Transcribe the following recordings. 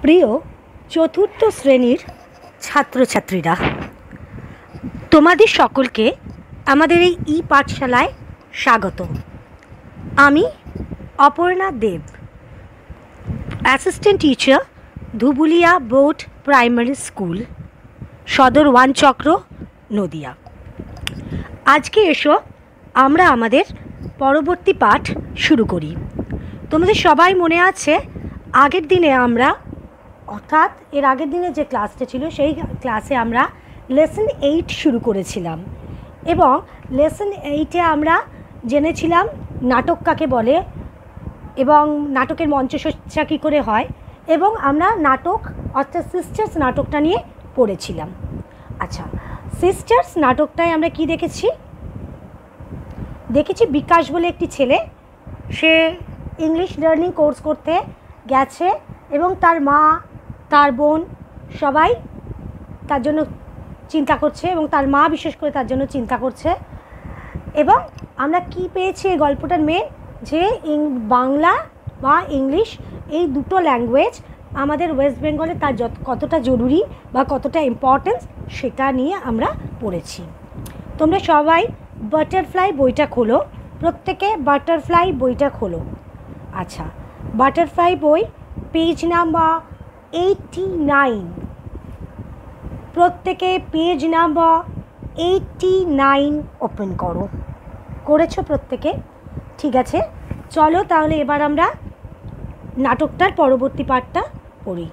প্রিয় চতুর্থ শ্রেণীর ছাত্রছাত্রীরা, তোমাদের সকলকে আমাদের এই পাঠশালায় স্বাগত। আমি Aparna Deb, assistant teacher, Dhubulia board primary school, Sadar ওয়ানচক্র, নদিয়া। আজকে এসো আমরা আমাদের পরবর্তী পাঠ শুরু করি। তোমাদের সবাই মনে আছে আগের দিনে আমরা, অর্থাৎ এর আগের দিনে যে ক্লাসটা ছিল সেই ক্লাসে আমরা লেসন 8 শুরু করেছিলাম এবং লেসন 8-এ আমরা জেনেছিলাম নাটক কাকে বলে এবং নাটকের মঞ্চসজ্জা কী করে হয়, এবং আমরা নাটক অর্থাৎ সিস্টার্স নাটকটা নিয়ে পড়েছিলাম। আচ্ছা, সিস্টার্স নাটকটায় আমরা কি দেখেছি? বিকাশ বলে একটি ছেলে, সে ইংলিশ লার্নিং কোর্স করতে গেছে এবং তার মা, তার বোন সবাই তার জন্য চিন্তা করছে এবং তার মা বিশেষ করে তার জন্য চিন্তা করছে। এবং আমরা কি পেয়েছি এই গল্পটার মেন, যে বাংলা বা ইংলিশ এই দুটো ল্যাঙ্গুয়েজ আমাদের ওয়েস্ট বেঙ্গলে তার কতটা জরুরি বা কতটা ইম্পর্টেন্স সেটা নিয়ে আমরা পড়েছি। তোমরা সবাই বাটারফ্লাই বইটা খোলো, প্রত্যেকে বাটারফ্লাই বইটা খোলো। আচ্ছা, বাটারফ্লাই বই পেজ নাম্বার 89, প্রত্যেকে পেজ নাম্বার 89 ওপেন করো। করেছো প্রত্যেকে? ঠিক আছে, চলো তাহলে এবার আমরা নাটকটার পরবর্তী পার্টটা পড়ি।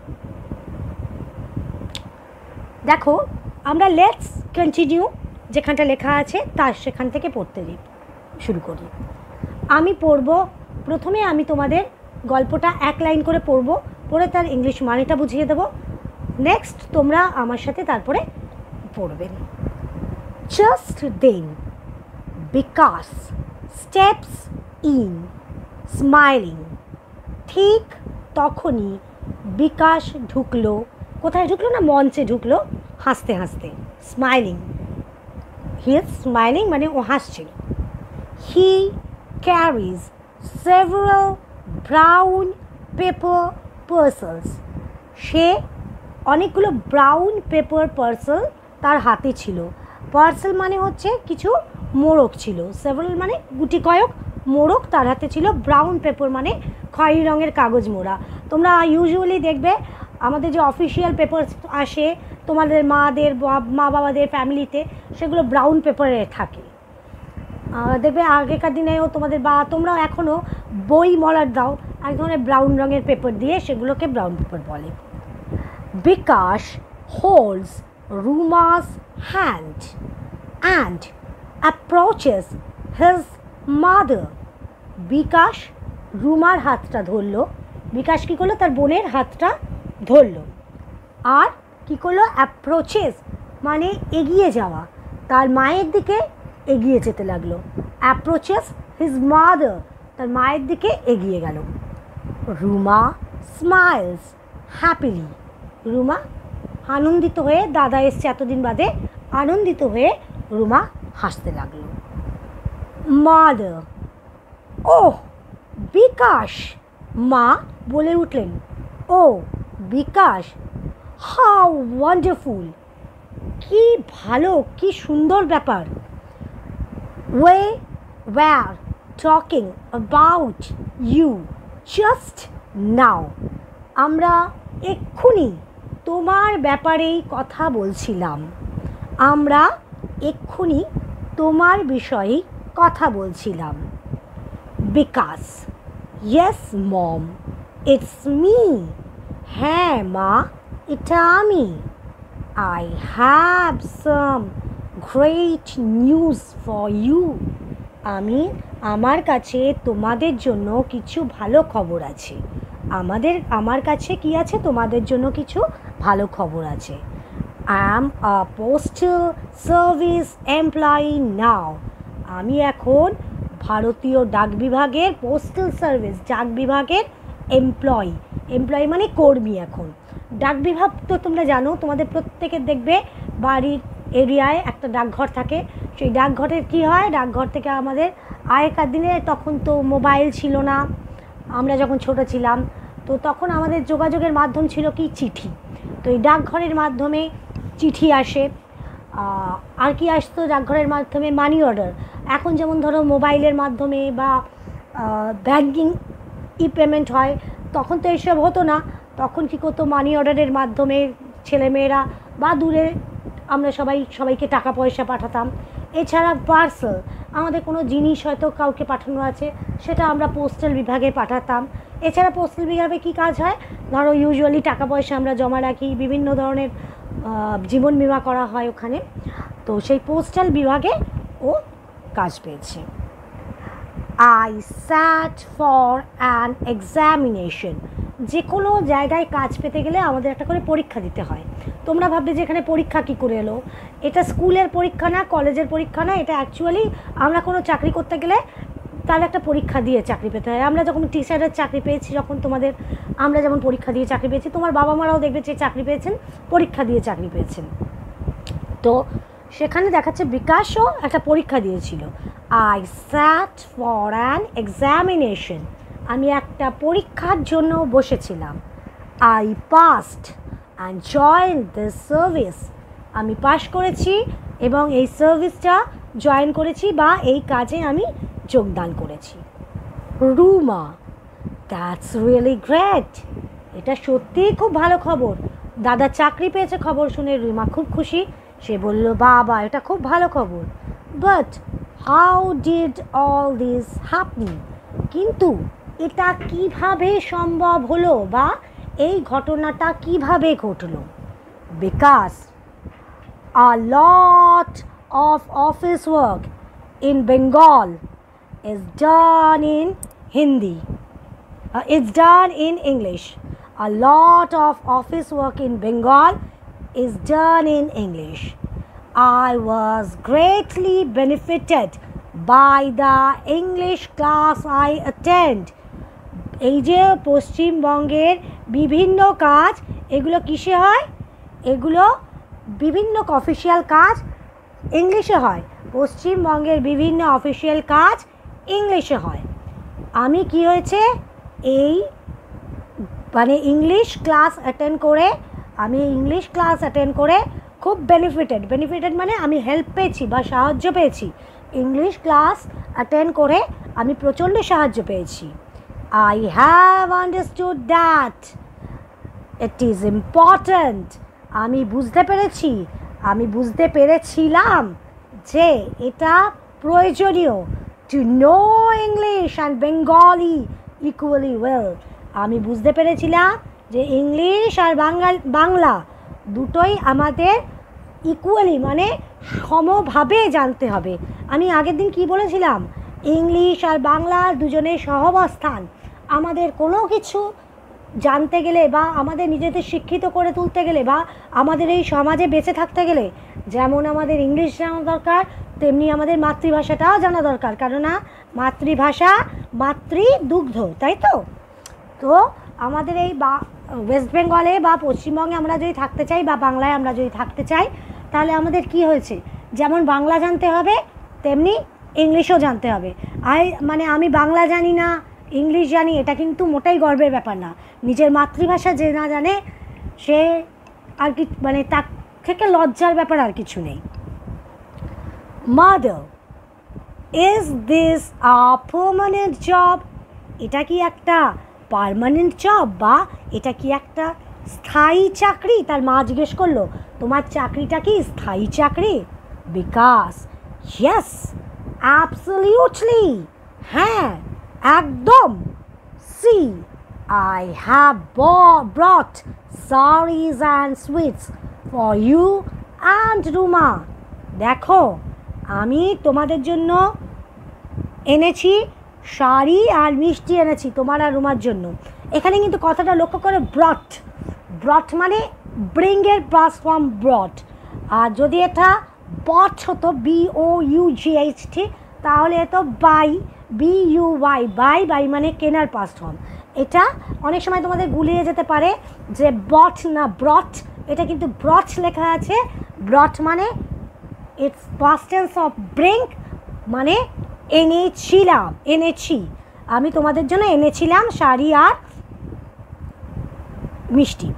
দেখো, আমরা লেটস কন্টিনিউ যেখানটা লেখা আছে তার সেখান থেকে পড়তে শুরু করি। আমি পড়ব, প্রথমে আমি তোমাদের গল্পটা এক লাইন করে পড়ে তার ইংলিশ মানেটা বুঝিয়ে দেব। নেক্সট তোমরা আমার সাথে তারপরে পড়বেন। Just then Bikash steps in smiling. ঠিক তখনই বিকাশ ঢুকলো। কোথায় ঢুকলো? না, মঞ্চে ঢুকলো হাসতে হাসতে। স্মাইলিং, হি ইজ স্মাইলিং মানে ও হাসছিল। He carries several brown paper parcels. সে অনেকগুলো ব্রাউন পেপার পার্সেল তার হাতে ছিল। পার্সেল মানে হচ্ছে কিছু মোড়ক ছিল, সেভারাল মানে গুটি কয়েক মোড়ক তার হাতে ছিল। ব্রাউন পেপার মানে খয়েরি রঙের কাগজ মোড়া। তোমরা ইউজুয়ালি দেখবে আমাদের যে অফিসিয়াল পেপার আসে তোমাদের মা বাবাদের ফ্যামিলিতে, সেগুলো ব্রাউন পেপারে থাকে। দেখবে আগেকার দিনেও তোমাদের বা তোমরাও এখনও বই মলার দাও এক ধরনের ব্রাউন রঙের পেপার দিয়ে, সেগুলোকে ব্রাউন পেপার বলে। Bikash holds রুমাস hand and approaches his mother. Bikash রুমার হাতটা ধরল। বিকাশ কী করলো? তার বোনের হাতটা ধরল। আর কী করলো? অ্যাপ্রোচেস মানে এগিয়ে যাওয়া, তার মায়ের দিকে এগিয়ে যেতে লাগলো। অ্যাপ্রোচেস হিজ মাদার, তার মায়ের দিকে এগিয়ে গেল। Ruma smiles happily. রুমা আনন্দিত হয়ে, দাদা এসছে এতদিন বাদে, আনন্দিত হয়ে রুমা হাসতে লাগলো। মাদার, ওহ বিকাশ। মা বলে উঠলেন, ও বিকাশ, হাউ ওয়ান্ডারফুল। কি ভালো, কি সুন্দর ব্যাপার। We were talking about you just now. আমরা এক্ষুনি তোমার ব্যাপারেই কথা বলছিলাম। আমরা এক্ষুনি তোমার বিষয়েই কথা বলছিলাম। বিকাশ, ইয়েস মম, ইটস মি। হ্যাঁ মা, এটা আমি। I have some great news for you. আমার কাছে তোমাদের জন্য কিছু ভালো খবর আছে। আমার কাছে কি আছে? তোমাদের জন্য কিছু ভালো খবর আছে। I am a postal service employee now. আমি এখন ভারতীয় ডাক বিভাগের, পোস্টাল সার্ভিস ডাক বিভাগের এমপ্লয়ি মানে কর্মী। এখন ডাক বিভাগ তো তোমরা জানো, তোমাদের প্রত্যেকের দেখবে বাড়ির এরিয়ায় একটা ডাকঘর থাকে। সেই ডাকঘরের কী হয়? ডাকঘর থেকে আমাদের আগেকার দিনে, তখন তো মোবাইল ছিল না, আমরা যখন ছোটো ছিলাম তো তখন আমাদের যোগাযোগের মাধ্যম ছিল কি চিঠি। তো এই ডাকঘরের মাধ্যমে চিঠি আসে। আর কি আসতো ডাকঘরের মাধ্যমে? Money order. এখন যেমন ধরো মোবাইলের মাধ্যমে বা ব্যাঙ্কিং ই পেমেন্ট হয়, তখন তো এসব হতো না। তখন কী করতো? মানি অর্ডারের মাধ্যমে ছেলেমেয়েরা বা দূরে আমরা সবাইকে টাকা পয়সা পাঠাতাম। এছাড়া পার্সেল, আমাদের কোনো জিনিস হয়তো কাউকে পাঠানো আছে, সেটা আমরা পোস্টাল বিভাগে পাঠাতাম। এছাড়া পোস্টাল বিভাগে কী কাজ হয়? ধরো ইউজুয়ালি টাকা পয়সা আমরা জমা রাখি, বিভিন্ন ধরনের জীবন বিমা করা হয় ওখানে। তো সেই পোস্টাল বিভাগে ও কাজ পেয়েছে। I sat for an examination. যে কোনো জায়গায় কাজ পেতে গেলে আমাদের একটা করে পরীক্ষা দিতে হয়। তোমরা ভাববে যে এখানে পরীক্ষা কী করে এলো? এটা স্কুলের পরীক্ষা না, কলেজের পরীক্ষা না, এটা অ্যাকচুয়ালি আমরা কোনো চাকরি করতে গেলে তার একটা পরীক্ষা দিয়ে চাকরি পেতে হয়। আমরা যখন টিচারের চাকরি পেয়েছি, যখন আমরা যেমন পরীক্ষা দিয়ে চাকরি পেয়েছি, তোমার বাবা মারাও দেখবে যে চাকরি পেয়েছেন, পরীক্ষা দিয়ে চাকরি পেয়েছেন। তো সেখানে দেখাচ্ছে বিকাশও একটা পরীক্ষা দিয়েছিল। I sat for an examination. আমি একটা পরীক্ষার জন্য বসেছিলাম। I passed and joined this service. আমি পাশ করেছি এবং এই সার্ভিসটা জয়েন করেছি বা এই কাজে আমি যোগদান করেছি। Ruma, that's really great. এটা সত্যিই খুব ভালো খবর। দাদা চাকরি পেয়েছে খবর শুনে রুমা খুব খুশি। সে বলল, বাবা এটা খুব ভালো খবর। But how did all this happen? কিন্তু এটা কিভাবে সম্ভব হলো বা এই ঘটনাটা কিভাবে ঘটলো? Because a lot of office work in Bengal is done in Hindi. It's done in English. A lot of office work in Bengal is done in English. I was greatly benefited by the English class I attend. এই যে পশ্চিমবঙ্গের বিভিন্ন কাজ, এগুলো কিসে হয়? এগুলো বিভিন্ন অফিসিয়াল কাজ ইংলিশে হয়। পশ্চিমবঙ্গের বিভিন্ন অফিসিয়াল কাজ ইংলিশে হয়। আমি কি হয়েছে? এই মানে ইংলিশ ক্লাস অ্যাটেন্ড করে খুব বেনিফিটেড মানে আমি হেল্প পেয়েছি বা সাহায্য পেয়েছি। ইংলিশ ক্লাস অ্যাটেন্ড করে আমি প্রচণ্ড সাহায্য পেয়েছি। I have understood that it is important. আমি বুঝতে পেরেছিলাম যে এটা প্রয়োজনীয়। to know English and Bengali equally well. আমি বুঝতে পেরেছিলাম যে ইংলিশ আর বাংলা দুটোই আমাদের ইকুয়ালি মানে সমভাবে জানতে হবে। আমি আগের দিন কি বলেছিলাম? ইংলিশ আর বাংলা দুজনের সহাবস্থান। আমাদের কোনো কিছু জানতে গেলে বা আমাদের নিজেদের শিক্ষিত করে তুলতে গেলে বা আমাদের এই সমাজে বেঁচে থাকতে গেলে যেমন আমাদের ইংলিশ জানা দরকার, তেমনি আমাদের মাতৃভাষাটাও জানা দরকার। কেননা মাতৃভাষা মাতৃদুগ্ধ, তাই তো? তো আমাদের এই ওয়েস্ট বেঙ্গলে বা পশ্চিমবঙ্গে আমরা যদি থাকতে চাই বা বাংলায় আমরা যদি থাকতে চাই, তাহলে আমাদের কি হয়েছে? যেমন বাংলা জানতে হবে, তেমনি ইংলিশও জানতে হবে। আমি বাংলা জানি না, ইংলিশ জানি, এটা কিন্তু মোটেই গর্বের ব্যাপার না। নিজের মাতৃভাষা যে না জানে সে আর কি তার থেকে লজ্জার ব্যাপার আর কিছু নেই। Mother, is this a permanent job? এটা কি একটা পার্মানেন্ট জব বা এটা কি একটা স্থায়ী চাকরি? তার মা জিজ্ঞেস করলো, তোমার চাকরিটা কি স্থায়ী চাকরি? বিকাশ, ইয়েস অ্যাবসলিউটলি, হ্যাঁ একদম। See, I have brought saris and sweets for you and Ruma. দেখো আমি তোমাদের জন্য এনেছি শাড়ি আর মিষ্টি এনেছি তোমার আর রুমার জন্য। এখানে কিন্তু কথাটা লক্ষ্য করে, ব্রট মানে ব্রিংয়ের প্লাস ফর্ম ব্রট। আর যদি এটা বট হতো BOUGHT, তাহলে এতো BUY বাই মানে কেনার পাস্ট ফর্ম। এটা অনেক সময় তোমাদের গুলিয়ে যেতে পারে যে বট না ব্রট, এটা কিন্তু ব্রট লেখা আছে। ব্রট মানে it's past tense of bring, মানে এনেছি। আমি তোমাদের জন্য এনেছিলাম শাড়ি আর মিষ্টি।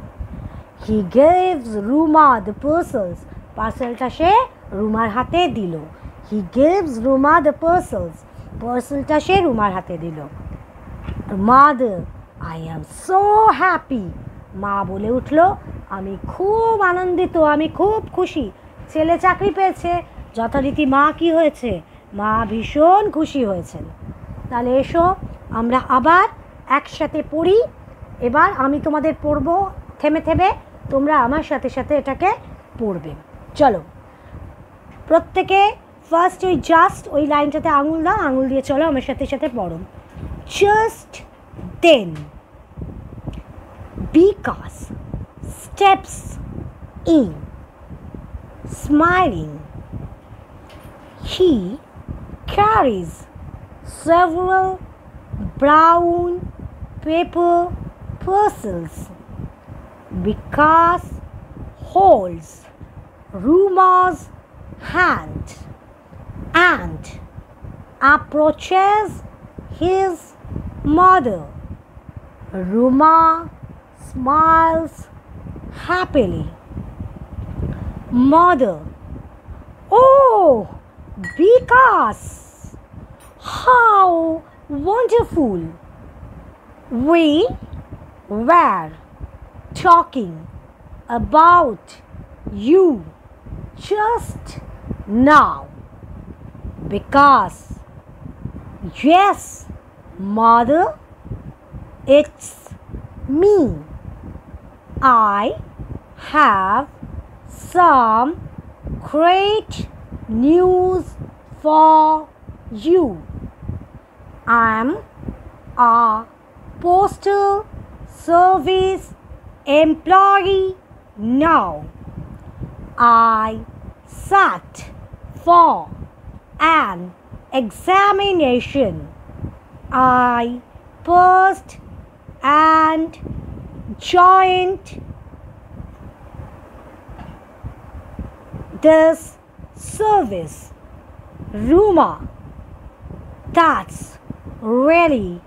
He gives Ruma the parcels, পার্সেলটা সে রুমার হাতে দিল। He gives Ruma the parcels, পার্সেলটা সে রুমার হাতে দিল। Mother, I am so happy, মা বলে উঠল আমি খুব আনন্দিত, আমি খুব খুশি। ছেলে চাকরি পেয়েছে, যথারীতি মা কি হয়েছে, মা ভীষণ খুশি হয়েছেন। তাহলে এসো আমরা আবার একসাথে পড়ি। এবার আমি তোমাদের পড়ব থেমে থেমে, তোমরা আমার সাথে সাথে এটাকে পড়বে। চলো প্রত্যেকে ফার্স্ট ওই জাস্ট ওই লাইনটাতে আঙুল দাও, আঙুল দিয়ে চলো আমার সাথে সাথে পড়ো। Just then Bikash steps in, smiling. He carries several brown paper parcels. Vikas holds Ruma's hand and approaches his mother. Ruma smiles happily. Mother, oh, Vikas, how wonderful. We were talking about you just now. Vikas, yes, mother, it's me. I have some great news for you. I'm a postal service employee now. I sat for an examination. I passed and joined this service. Ruma, that's really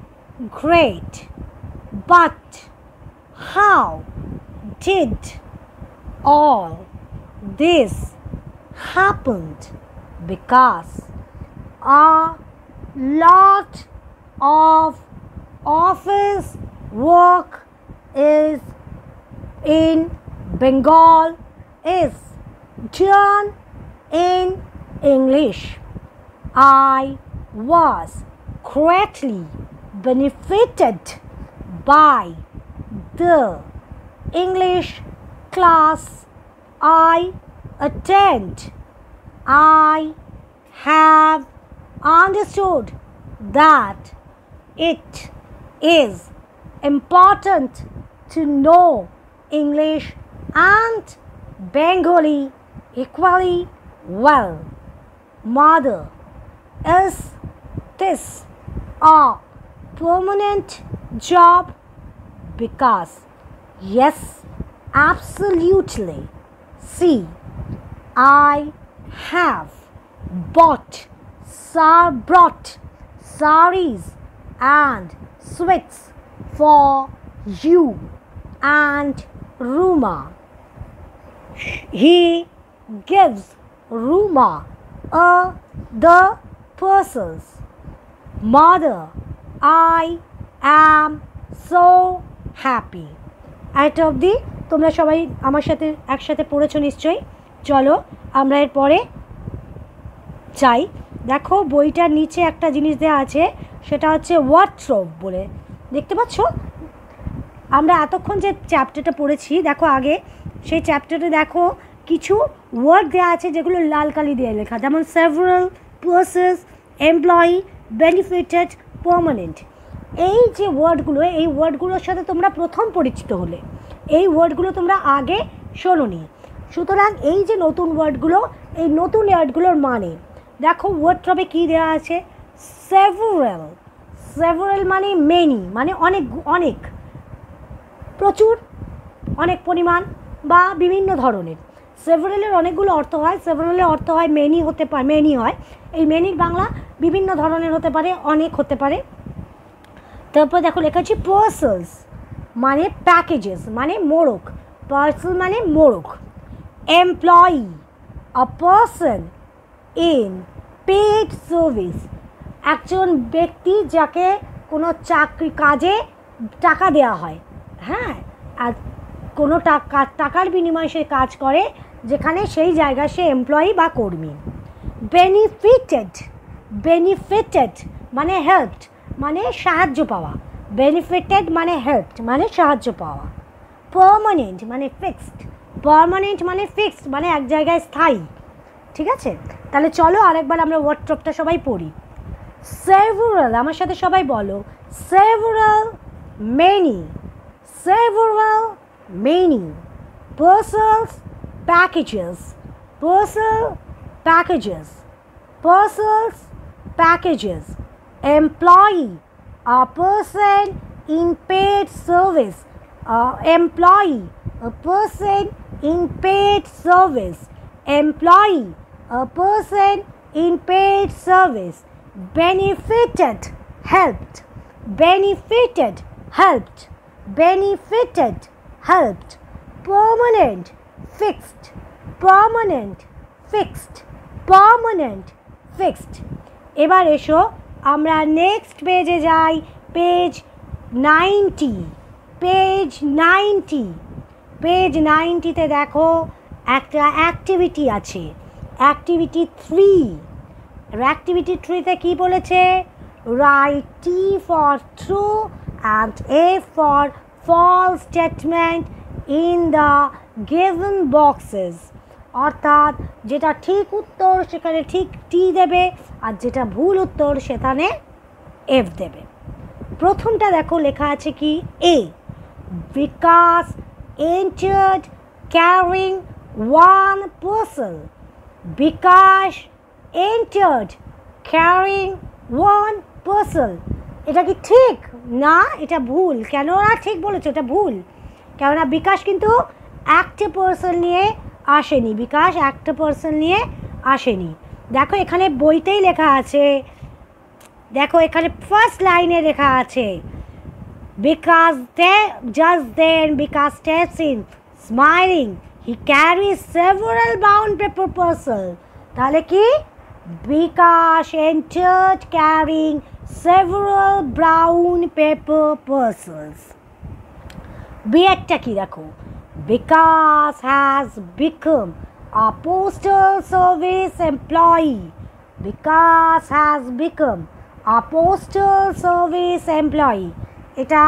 great. But how did all this happen? Because a lot of office work is in Bengal is done in English. I was greatly benefited by the English class I attend. I have understood that it is important to know English and Bengali equally well. Mother, is this a permanent job? Because yes, absolutely. See, I have brought saris and sweets for you and Ruma. He gives Ruma the parcels. Mother, I am so happy. এটা অবধি তোমরা সবাই আমার সাথে একসাথে পড়েছো নিশ্চয়ই। চলো আমরা এরপরে চাই। দেখো বইটার নিচে একটা জিনিস দেওয়া আছে, সেটা হচ্ছে ওয়ার্ডরোব বলে, দেখতে পাচ্ছ? আমরা এতক্ষণ যে চ্যাপ্টারটা পড়েছি দেখো আগে, সেই চ্যাপ্টারে দেখো কিছু ওয়ার্ড দেওয়া আছে যেগুলো লাল কালি দিয়ে লেখা, যেমন several, purchase, employee, benefited, permanent. এই যে ওয়ার্ডগুলো, এই ওয়ার্ডগুলোর সাথে তোমরা প্রথম পরিচিত হলে, এই ওয়ার্ডগুলো তোমরা আগে শোনোনি। সুতরাং এই যে নতুন ওয়ার্ডগুলো, এই নতুন ওয়ার্ডগুলোর মানে দেখো ওয়ার্ডরবে কী দেওয়া আছে, সেভারাল। সেভারাল মানে মেনি, মানে অনেক অনেক, প্রচুর, অনেক পরিমাণ বা বিভিন্ন ধরনের। সেভারালের অনেকগুলো অর্থ হয়, সেভারালের অর্থ হয় মেনি, হতে পারে মেনি হয়। এই মেনির বাংলা বিভিন্ন ধরনের হতে পারে, অনেক হতে পারে। তারপর দেখো লেখা আছে পার্সেলস, মানে প্যাকেজেস মানে মোড়ক, পার্সেল মানে মোড়ক। Employee a person in paid service, একজন ব্যক্তি যাকে কোনো চাকরি কাজে টাকা দেওয়া হয়, হ্যাঁ, আর কোনো টাকার বিনিময়ে সে কাজ করে, যেখানে সেই জায়গায় সে এমপ্লয়ি বা কর্মী। বেনিফিটেড, বেনিফিটেড মানে হেল্পড মানে সাহায্য পাওয়া, বেনিফিটেড মানে হেল্পড মানে সাহায্য পাওয়া। পার্মানেন্ট মানে ফিক্সড, পার্মানেন্ট মানে ফিক্সড মানে এক জায়গায় স্থায়ী। ঠিক আছে, তাহলে চলো আরেকবার আমরা ওয়ার্ডট্রপটা সবাই পড়ি। সেভারাল, আমার সাথে সবাই বলো, several, many, several, many, parcels, packages, parcel, packages, parcels, packages, employee, a person in paid service, employee, a person in paid service, employee, a person in paid service, benefited, helped, benefited, helped, benefited, helped, permanent, fixed, permanent, fixed, permanent, fixed। এবার এসো আমরা next পেজে যাই, page 90, page 90, page 90তে দেখো একটা activity আছে, activity 3। Activity 3তে কী বলেছে? Write T for true and A for false statement in the given boxes, অর্থাৎ যেটা ঠিক উত্তর সেখানে ঠিক টি দেবে, আর যেটা ভুল উত্তর সেখানে এফ দেবে। প্রথমটা দেখো লেখা আছে কি? এ, বিকাশ entered carrying one parcel, বিকাশ entered carrying one parcel। এটা কি ঠিক? না, এটা ভুল। কেন না ঠিক বলেছো? এটা ভুল, কেননা বিকাশ কিন্তু একটা পার্সেল নিয়ে আসেনি, বিকাশ একটা পার্সেল নিয়ে আসেনি। দেখো এখানে বইতেই লেখা আছে, দেখো এখানে ফার্স্ট লাইনে লেখা আছে, বিকাশ just then bKash steps in smiling, he carries several bound paper parcel। তাহলে কি? বিকাশ entered carrying several brown paper parcels। বিয়েরটা কি দেখো? Bikash has become a postal service employee, Bikash has become a postal service employee। এটা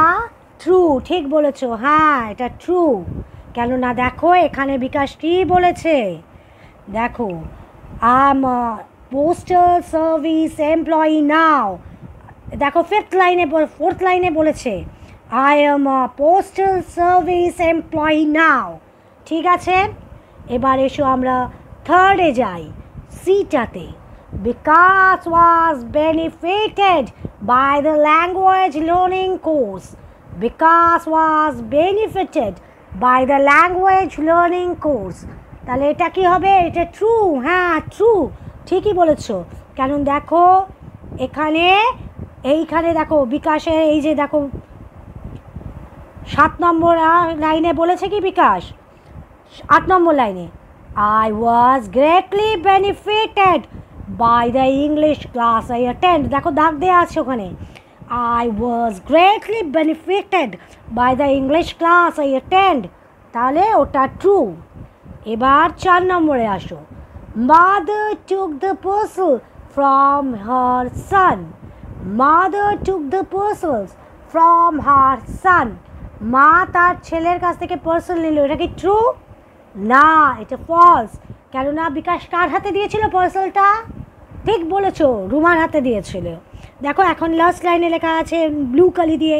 true, ঠিক বলেছো, হ্যাঁ এটা ট্রু। কেননা দেখো এখানে বিকাশ কি বলেছে, দেখো I am postal service employee now. দেখো ফোর্থ লাইনে বলেছে I am postal service employee now. ঠিক আছে, এবার এসো আমরা থার্ডে যাই, সিটাতে। Bikash was benefited by the language learning course, Bikash was benefited by the language learning course. তাহলে এটা কি হবে? এটা ট্রু, হ্যাঁ ট্রু, ঠিকই বলেছো। কেন দেখো এখানে এইখানে দেখো বিকাশের এই যে দেখো 7 নম্বর লাইনে বলেছে কি বিকাশ, 8 নম্বর লাইনে, I was greatly benefited by the English class I attend. দেখো দাগ দেওয়া আছে ওখানে, I was greatly benefited by the English class I attend, তাহলে ওটা ট্রু। এবার 4 নম্বরে আসো, mother took the parcel from her son, mother took the parcels from her son, মা তার ছেলের কাছ থেকে পার্সেল নিল। এটা কি ট্রু? না, এটা ফলস। কেননা বিকাশ কার হাতে দিয়েছিল পার্সেলটা? ঠিক বলেছো, রুমার হাতে দিয়েছিল। দেখো এখন লাস্ট লাইনে লেখা আছে ব্লু কালি দিয়ে,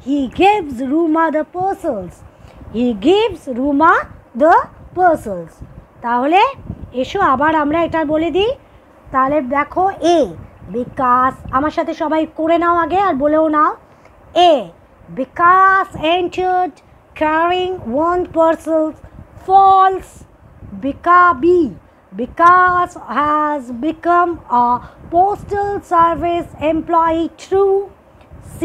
he gives Ruma the parcels, he gives Ruma the parcels. তাহলে এসো আবার আমরা এটা বলে দিই। তাহলে দেখো এ, বিকাশ, আমার সাথে সবাই করে নাও আগে আর বলেও নাও। এ, বিকাশ entered carrying one parcel, false। B, bKash has become a postal service employee, true। C,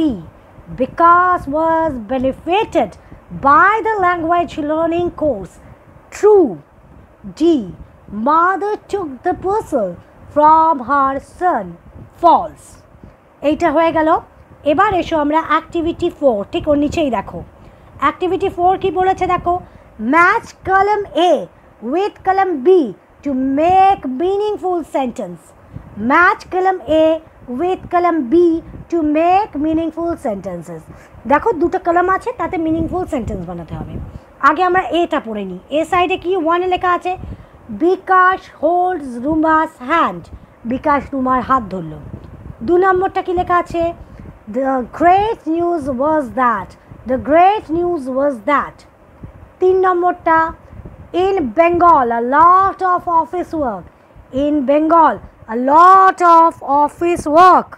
Vikas was benefited by the language learning course. True. D. Mother took the parcel from her son. False. এইটা হয়ে গেল। এবার এসো আমরা activity 4 ঠিক ওর নিচেই দেখো activity 4 কি বলেছে দেখো match column A with column B to make meaningful sentence. Match column A with column B to make meaningful sentences. দেখো দুটো কলাম আছে তাতে মিনিংফুল সেন্টেন্স বানাতে হবে। আগে আমরা এটা পড়ে নিই। এ সাইডে কি 1 এ লেখা আছে বিকাশ হোল্ডস রুমাস হ্যান্ড, বিকাশ রুমার হাত ধরল। 2 নম্বরটা কি লেখা আছে the great news was that, the great news was that. 3 নম্বরটা in Bengal a lot of office work, in Bengal a lot of office work.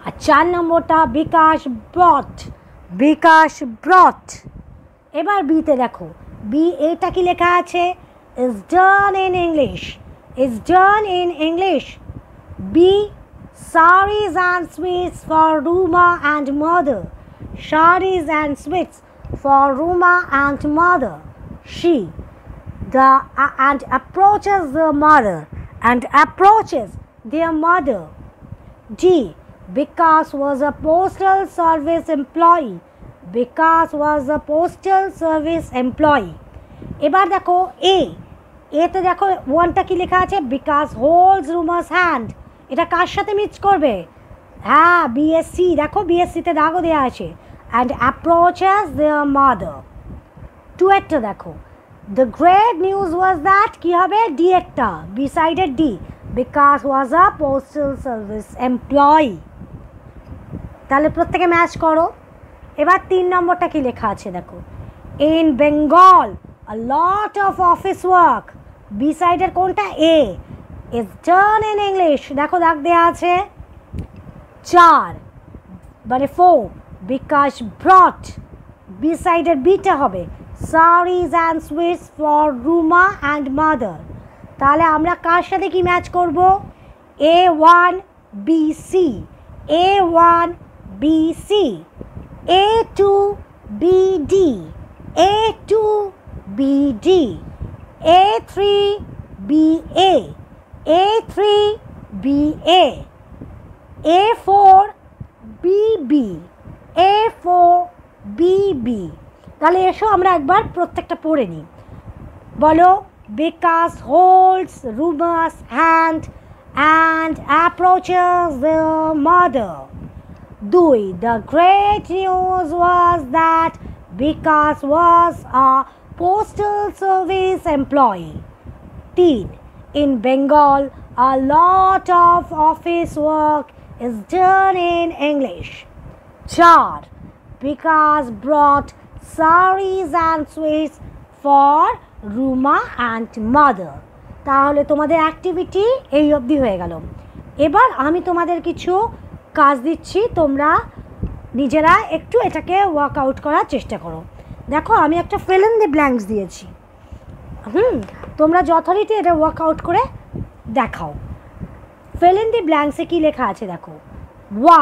আর 4 নম্বরটা বিকাশ brought, বিকাশ brought। এবার বিতে দেখো বি এটা কি লেখা আছে is done in English, is done in English. B sarees and sweets for Ruma and mother, sarees and sweets for Ruma and mother. She and approaches the mother, and approaches their mother. D. Vikas was a postal service employee, Vikas was a postal service employee. এবার দেখো এ এতে দেখো 1টা কি লেখা আছে বিকাশ holds রুমাস hand, এটা কার সাথে mix করবে হ্যাঁ বিএসসি, দেখো বিএসসিতে দাগও দেওয়া আছে and approaches their mother. 2 একটা দেখো the great news was that কি হবে ডি একটা বিসাইডেড ডি Bikash was a postal service employee. তাহলে প্রত্যেকে ম্যাচ করো। এবার 3 নম্বরটা কি লেখা আছে দেখো in Bengal a lot of office work, বিসাইডের কোনটা এ is done in English, দেখো দাগ দেওয়া আছে 4 মানে 4 বিকাশ brought, বিসাইডের বিটা হবে sarees and sweets for Ruma and mother. তাহলে আমরা কার সাথে কি ম্যাচ করব A1 BC, A1 BC, A2 BD, A2 BD, A3 BA, A3 BA, A4 BB, A4 BB. তাহলে এসো আমরা একবার প্রত্যেকটা পড়ে নিই। বলো Bikash holds রুমাস hand and approaches the mother. 2. The great news was that Vikas was a postal service employee. 3. In Bengal, a lot of office work is done in English. 4. Vikas brought sarees and sweets for Ruma and mother. তাহলে তোমাদের activity এই অবধি হয়ে গেল। এবার আমি তোমাদের কিছু কাজ দিচ্ছি, তোমরা নিজেরা একটু এটাকে ওয়ার্কআউট করার চেষ্টা করো। দেখো আমি একটা ফিল ইন দি ব্ল্যাঙ্কস দিয়েছি, তোমরা যথারীতি এটা ওয়ার্কআউট করে দেখাও। ফিল ইন দি ব্ল্যাঙ্কসে কী লেখা আছে দেখো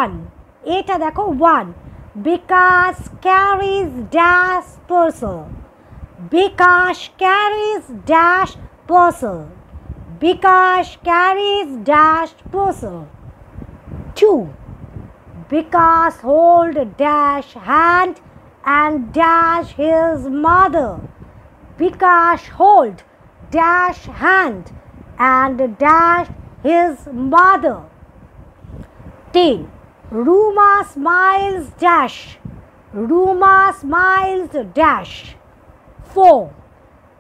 1 এটা দেখো 1 Bikash carries dash parcel, Bikash carries dash parcel, Bikash carries dash parcel. 2. Bikash hold dash hand and dash his mother, Bikash hold dash hand and dash his mother. 10. Ruma smiles dash, Ruma smiles dash. 4.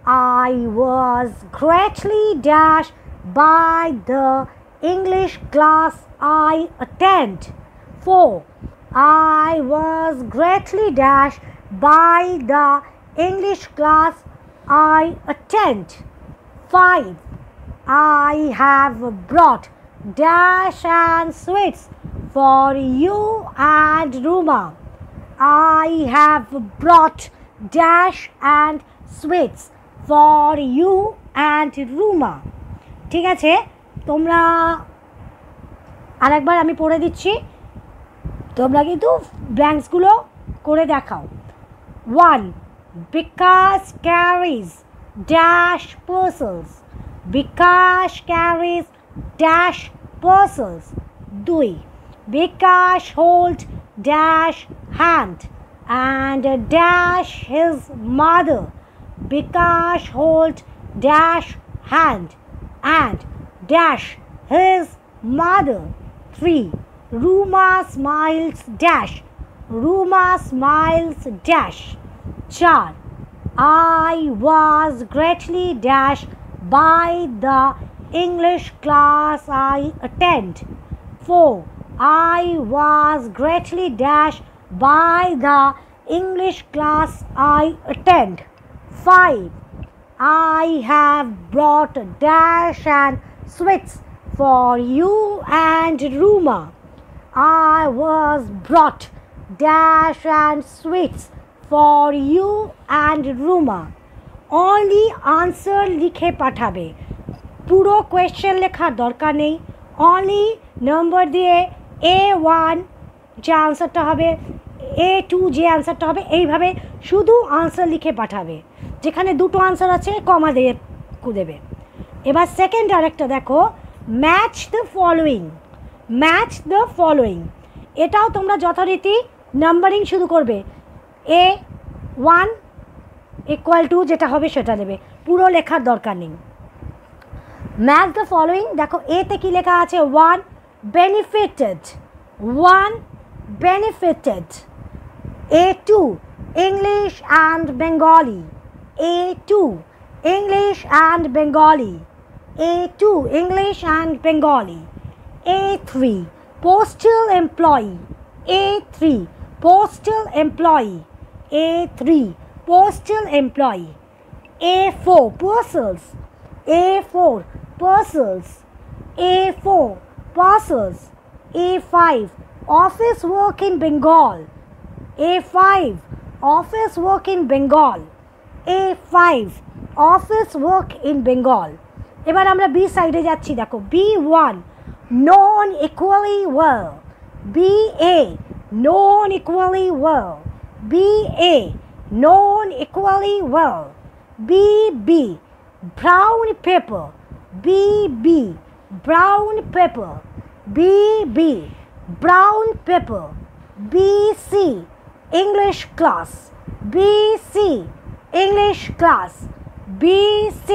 I was greatly dashed by the English class I attend. 4. I was greatly dashed by the English class I attend. 5. I have brought dash and sweets for you and Ruma. I have brought dash and sweets for you and Ruma. ঠিক আছে, তোমরা আরেকবার আমি পড়ে দিচ্ছি, তোমরা কিন্তু ব্ল্যাঙ্কসগুলো করে দেখাও। 1. Bikash carries dash parcels. Bikash carries dash parcels. 2. Bikash hold dash hand and dash his mother. Bikash hold dash hand and dash his mother. 3. Ruma smiles dash. Ruma smiles dash. 4. I was greatly dashed by the English class I attend. 4. I was greatly dashed by the English class I attend. 5. I have brought dash and sweets for you and Ruma. I was brought dash and sweets for you and Ruma. Only answer লিখে পাঠাবে, পুরো question লেখার দরকার নেই। Only নম্বর দিয়ে A1 যে আনসারটা হবে, A2 যে আনসারটা হবে, এইভাবে শুধু আনসার লিখে পাঠাবে। যেখানে দুটো আনসার আছে কমা দিয়ে দেবে। এবার সেকেন্ড আরেকটা দেখো, match the following. Match the following এটাও তোমরা যথারীতি নাম্বারিং শুরু করবে। A1 = যেটা হবে সেটা দেবে, পুরো লেখার দরকার নেই। ম্যাচ দ্য ফলোয়িং দেখো, এতে কি লেখা আছে? 1 benefited, 1 benefited. A2 English and Bengali. A2 English and Bengali. A2 English and Bengali. A3 postal employee. A3 postal employee. A3 postal employee. A4 parcels. A4 parcels. A4 parcels. A5 office work in Bengal. A5 office work in Bengal. A5 office work in Bengal. এবার আমরা B সাইডে যাচ্ছি, দেখো B1 known equally well. BA known equally well. BA known equally well. BB brown paper. BB brown paper. BB brown paper. BC English class. BC English class. BC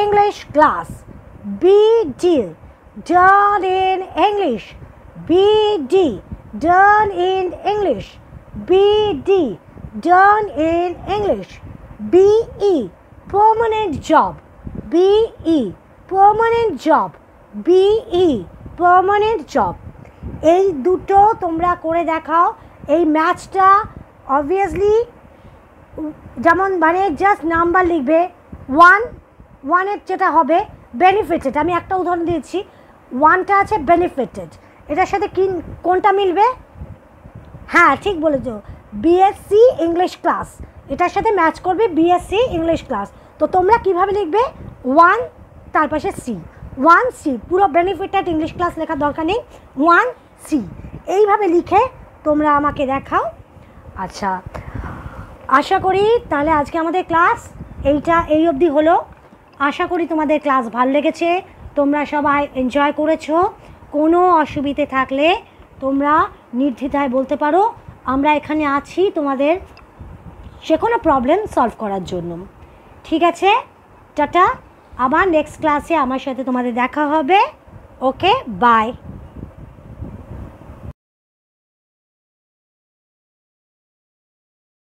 English class. BD done in English. BD done in English. BD done in English. BE permanent job. BE permanent job. BE permanent job. এই দুটো তোমরা করে দেখাও। এই ম্যাচটা obviously যেমন মানে just number লিখবে। 1 যেটা হবে বেনিফিটেড, আমি একটা উদাহরণ দিয়েছি। 1টা আছে বেনিফিটেড, এটার সাথে কোনটা মিলবে? হ্যাঁ ঠিক বলেছো, বিএসসি ইংলিশ ক্লাস, এটার সাথে ম্যাচ করবে বিএসসি ইংলিশ ক্লাস। তো তোমরা কিভাবে লিখবে? 1 তার পাশে সি, 1C, পুরো বেনিফিটেড ইংলিশ ক্লাস লেখার দরকার নেই, 1C এইভাবে লিখে তোমরা আমাকে দেখাও। আচ্ছা, আশা করি তাহলে আজকে আমাদের ক্লাস এই অবধি হলো। আশা করি তোমাদের ক্লাস ভালো লেগেছে, তোমরা সবাই এনজয় করেছো। কোনো অসুবিধে থাকলে তোমরা নির্দ্বিধায় বলতে পারো, আমরা এখানে আছি তোমাদের যে কোনো প্রবলেম সলভ করার জন্য। ঠিক আছে, টাটা, আবার নেক্সট ক্লাসে আমার সাথে তোমাদের দেখা হবে। ওকে, বাই।